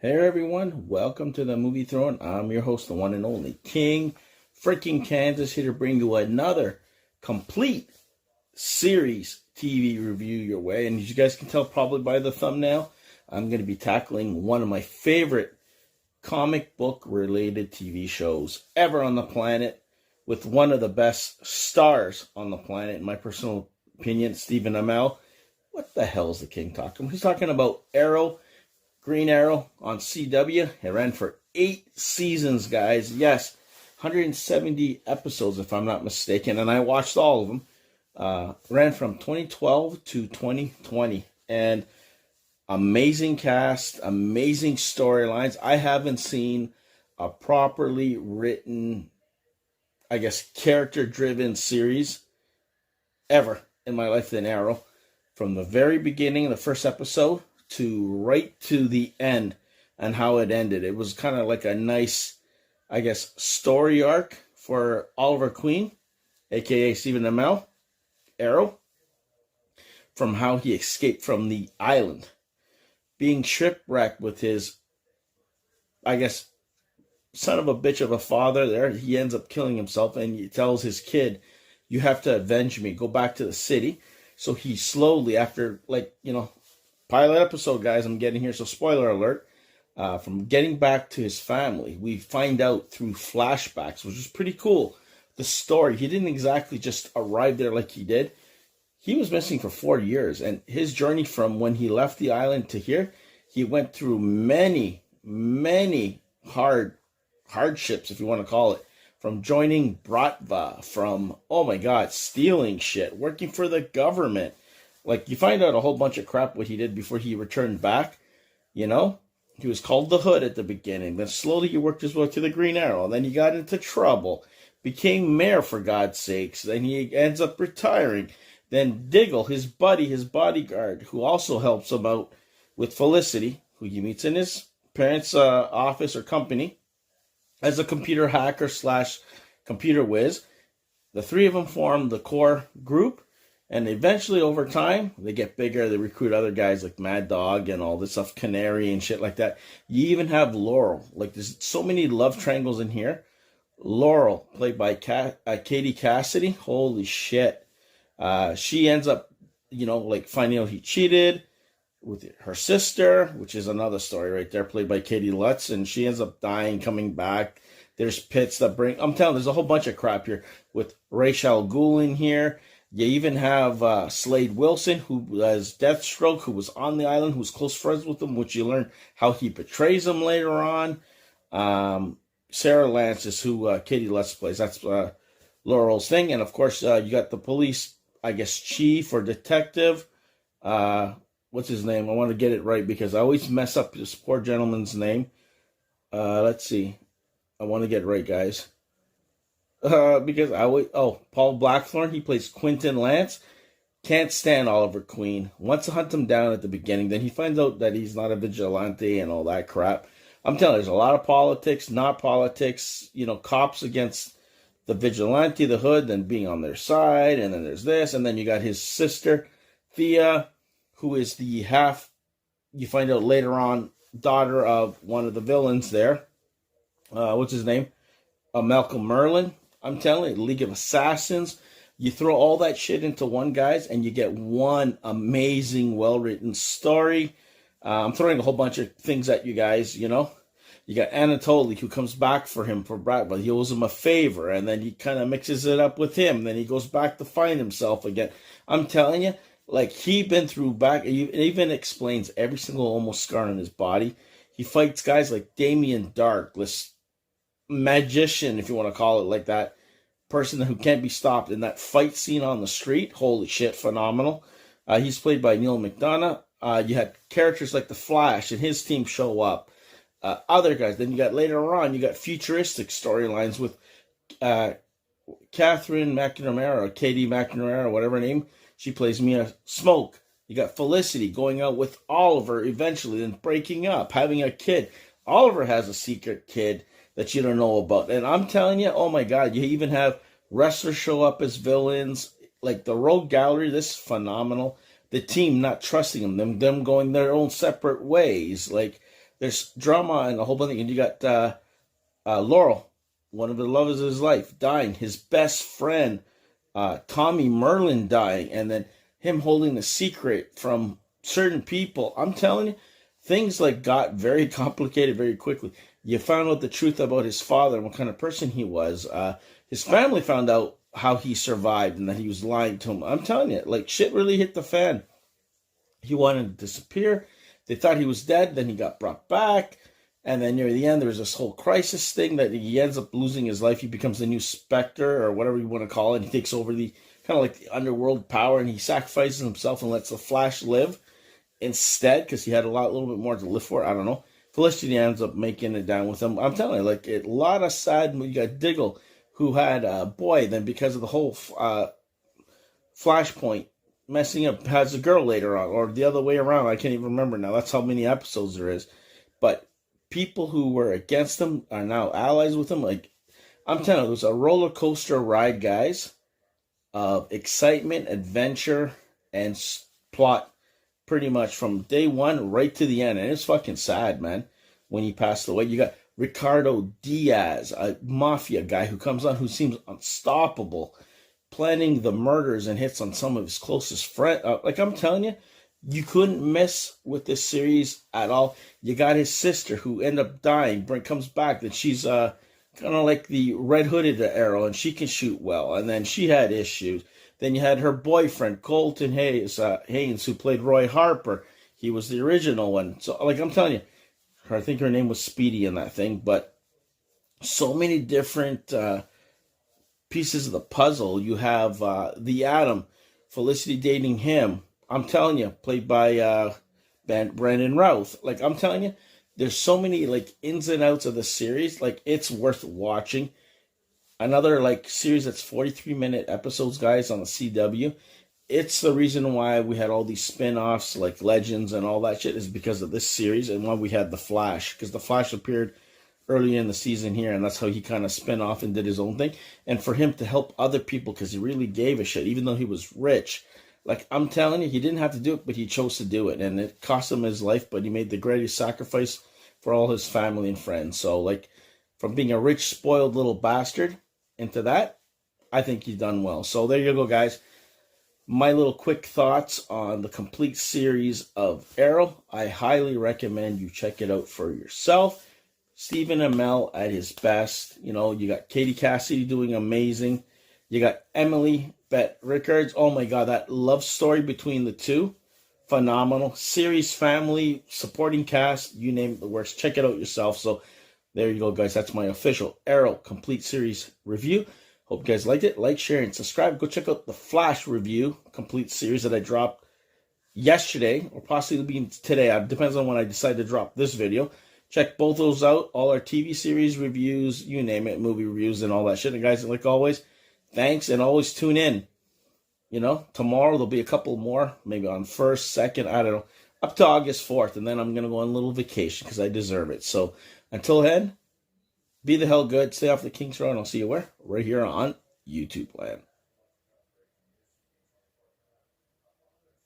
Hey everyone, welcome to the Movie Throne. I'm your host, the one and only King freaking Kansas, here to bring you another complete series TV review your way. And as you guys can tell probably by the thumbnail, I'm going to be tackling one of my favorite comic book related TV shows ever on the planet, with one of the best stars on the planet, in my personal opinion, Stephen Amell. What the hell is the King talking? He's talking about Arrow. Green Arrow on CW. It ran for 8 seasons, guys. Yes, 170 episodes, if I'm not mistaken, and I watched all of them. Ran from 2012 to 2020, and amazing cast, amazing storylines. I haven't seen a properly written, character-driven series ever in my life than Arrow. From the very beginning, the first episode, to right to the end and how it ended. It was kind of like a nice, story arc for Oliver Queen, aka Stephen Amell, Arrow, from how he escaped from the island, being shipwrecked with his, son of a bitch of a father there. He ends up killing himself, and he tells his kid, "You have to avenge me, go back to the city." So he slowly, after, pilot episode, guys, I'm getting here, so spoiler alert. From getting back to his family, we find out through flashbacks, which is pretty cool. The story, he didn't exactly just arrive there like he did. He was missing for 4 years, and his journey from when he left the island to here, he went through many hardships, if you want to call it. From joining Bratva, from, stealing shit, working for the government. You find out a whole bunch of crap what he did before he returned back, He was called the Hood at the beginning. Then slowly he worked his way to the Green Arrow. Then he got into trouble. Became mayor, for God's sakes. Then he ends up retiring. Then Diggle, his buddy, his bodyguard, who also helps him out with Felicity, who he meets in his parents' office or company, as a computer hacker / computer whiz. The three of them form the core group. And eventually, over time, they get bigger. They recruit other guys like Mad Dog and all this stuff, Canary and shit like that. You even have Laurel. There's so many love triangles in here. Laurel, played by Caity Cassidy. Holy shit. She ends up, finding out he cheated with her sister, which is another story right there, played by Katie Lotz. And she ends up dying, coming back. There's pits that bring... I'm telling you, there's a whole bunch of crap here with Ra's al Ghul in here. You even have Slade Wilson, who has Deathstroke, who was on the island, who's close friends with him, which you learn how he betrays him later on. Sarah Lance is who Katie Lutz plays. That's Laurel's thing. And, of course, you got the police, chief or detective. What's his name? I want to get it right because I always mess up this poor gentleman's name. Let's see. I want to get it right, guys. Because Paul Blackthorne, he plays Quentin Lance. Can't stand Oliver Queen. Wants to hunt him down at the beginning. Then he finds out that he's not a vigilante and all that crap. I'm telling you, there's a lot of politics, not politics. Cops against the vigilante, the Hood, then being on their side. And then there's this. And then you got his sister, Thea, who is the half, you find out later on, daughter of one of the villains there. What's his name? Malcolm Merlin. I'm telling you, League of Assassins. You throw all that shit into one, guys, and you get one amazing, well-written story. I'm throwing a whole bunch of things at you guys, You got Anatoly, who comes back for him for Bratva. He owes him a favor, and then he kind of mixes it up with him. Then he goes back to find himself again. I'm telling you, he been through back. It even explains every single almost scar on his body. He fights guys like Damien Dark, this magician, if you want to call it like that, person who can't be stopped. In that fight scene on the street, holy shit, phenomenal. He's played by Neal McDonough. You had characters like the Flash and his team show up. Other guys. Then you got later on, you got futuristic storylines with Katherine McNamara, or Katie McNamara, whatever her name. She plays Mia Smoke. You got Felicity going out with Oliver eventually, then breaking up, having a kid. Oliver has a secret kid that you don't know about. And I'm telling you, oh my God, you even have wrestlers show up as villains. The Rogue Gallery, this is phenomenal. The team not trusting them going their own separate ways. there's drama and a whole bunch of things. And you got Laurel, one of the lovers of his life, dying. His best friend, Tommy Merlin, dying. And then him holding the secret from certain people. I'm telling you, things like got very complicated very quickly. You found out the truth about his father and what kind of person he was. His family found out how he survived and that he was lying to him. I'm telling you, like, shit really hit the fan. He wanted to disappear. They thought he was dead. Then he got brought back. And then near the end, there was this whole crisis thing that he ends up losing his life. He becomes the new Spectre or whatever you want to call it. He takes over the kind of like the underworld power, and he sacrifices himself and lets the Flash live instead because he had a little bit more to live for. I don't know. Felicity ends up making it down with him. I'm telling you, like, a lot of sad. You got Diggle, who had a boy, then because of the whole Flashpoint messing up, has a girl later on, or the other way around. I can't even remember now. That's how many episodes there is. But people who were against him are now allies with him. Like, I'm telling you, it was a roller coaster ride, guys, of excitement, adventure, and plot pretty much from day one right to the end. And it's fucking sad, man, when he passed away. You got Ricardo Diaz, a mafia guy who comes on who seems unstoppable, planning the murders and hits on some of his closest friends. Like, I'm telling you, you couldn't miss with this series at all. You got his sister who ended up dying, comes back, that she's kind of like the Red Hooded Arrow, and she can shoot well. And then she had issues. Then you had her boyfriend, Colton Haynes, who played Roy Harper. He was the original one. So, like, I'm telling you, I think her name was Speedy in that thing. But so many different pieces of the puzzle. You have the Atom, Felicity dating him. I'm telling you, played by Brandon Routh. Like, I'm telling you, there's so many, like, ins and outs of the series. Like, it's worth watching. Another, like, series that's 43-minute episodes, guys, on the CW. It's the reason why we had all these spin-offs, like Legends and all that shit, is because of this series, and why we had The Flash. Because The Flash appeared early in the season here, and that's how he kind of spin off and did his own thing. And for him to help other people, because he really gave a shit, even though he was rich. Like, I'm telling you, he didn't have to do it, but he chose to do it. And it cost him his life, but he made the greatest sacrifice for all his family and friends. So, like, from being a rich, spoiled little bastard into that, I think he's done well. So there you go, guys. My little quick thoughts on the complete series of Arrow. I highly recommend you check it out for yourself. Stephen Amell at his best. You know, you got Cassidy doing amazing. You got Emily, Bett, Rickards. Oh my God, that love story between the two. Phenomenal. Series, family, supporting cast, you name it, the works. Check it out yourself. So there you go, guys. That's my official Arrow complete series review. Hope you guys liked it. Like, share, and subscribe. Go check out the Flash review complete series that I dropped yesterday, or possibly today. It depends on when I decide to drop this video. Check both those out. All our TV series reviews, you name it, movie reviews, and all that shit. And guys, like always, thanks, and always tune in. You know, tomorrow there'll be a couple more, maybe on 1st, 2nd, I don't know, up to August 4th, and then I'm going to go on a little vacation because I deserve it. So until then, be the hell good, stay off the King's Road, and I'll see you where? Right here on YouTube land.